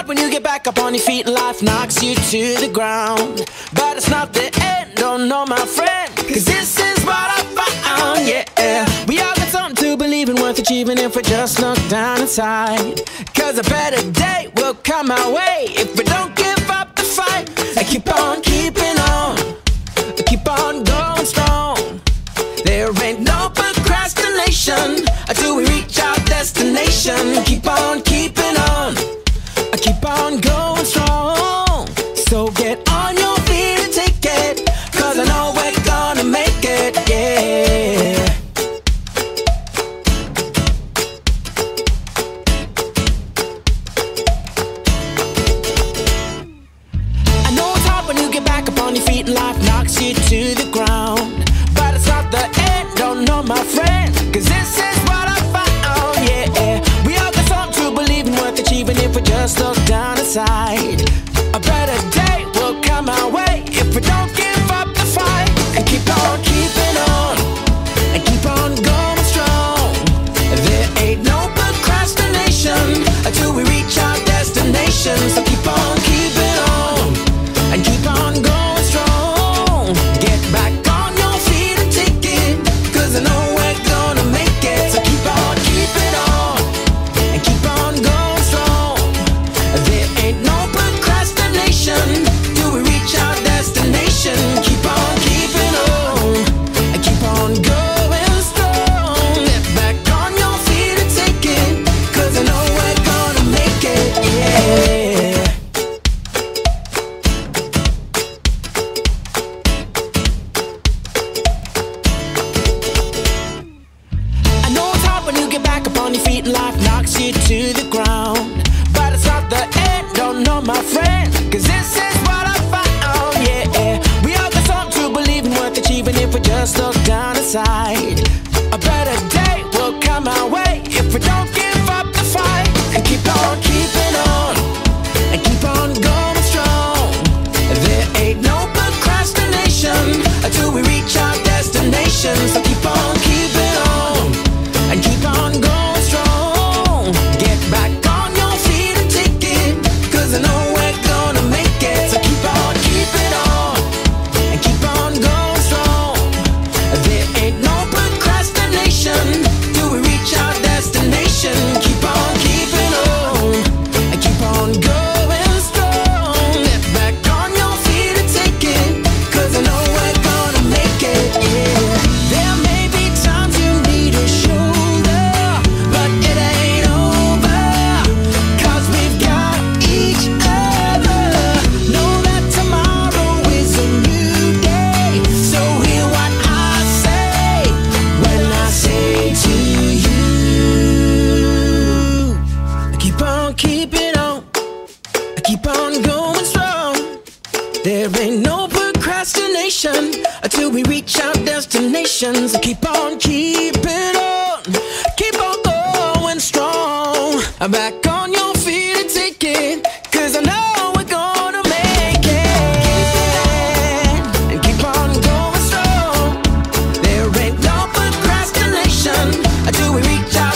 hard when you get back up on your feet and life knocks you to the ground. But it's not the end, don't know my friend, cause this is what I found, yeah. We all got something to believe in, worth achieving if we just look down inside. Cause a better day will come our way if we don't give up the fight. And keep on keeping on, keep on going strong. There ain't no procrastination until we reach our destination. Keep on keeping on, keep on going strong. So get on your feet and take it, cause I know we're gonna make it, yeah. I know it's hard when you get back up on your feet and life knocks you to the ground. But it's not the end, don't know my friend, cause this is what I found, yeah. We all got something to believe in, worth achieving if we just look down inside. A better day will come our way if we don't give up the fight. And keep on keeping on, and keep on going strong. There ain't no procrastination until we reach our destination. So keep on keeping on, and keep on going strong. Get back on your feet and take it, cause I know we're gonna make it. So keep on keeping on, and keep on going strong. There ain't no procrastination till we reach our destination. Keep on keeping on, and keep on going strong. Get back on your feet and take it, cause I know we're gonna make it, yeah. I know it's hard when you get back up on your feet and life knocks you to the ground. But it's not the end, don't know my friend, cause this is what I found, yeah. We all got something to believe in, worth achieving if we just look down inside. A better day will come our way if we don't give up the fight. And keep on keeping on, and keep on going strong. There ain't no procrastination until we reach our destination. So keep on keeping on, and keep on going strong. Get back on your feet and take it, cause I know we're gonna make it. So keep on keeping on, and keep on going strong. There ain't no procrastination till we reach our destination. Keep on keeping on, and keep on going strong. Get back on your feet and take it, cause I know we're gonna make it, yeah. There may be times you need a shoulder, but it ain't over, cause we've got each other. Know that tomorrow is a new day, so hear what I say when I say to you, keep on keeping on, keep on going strong. There ain't no procrastination until we reach our destination. So keep on keeping on, keep on going strong. I'm back on your feet and take it, cause I know we're gonna make it. And keep on going strong. There ain't no procrastination until we reach our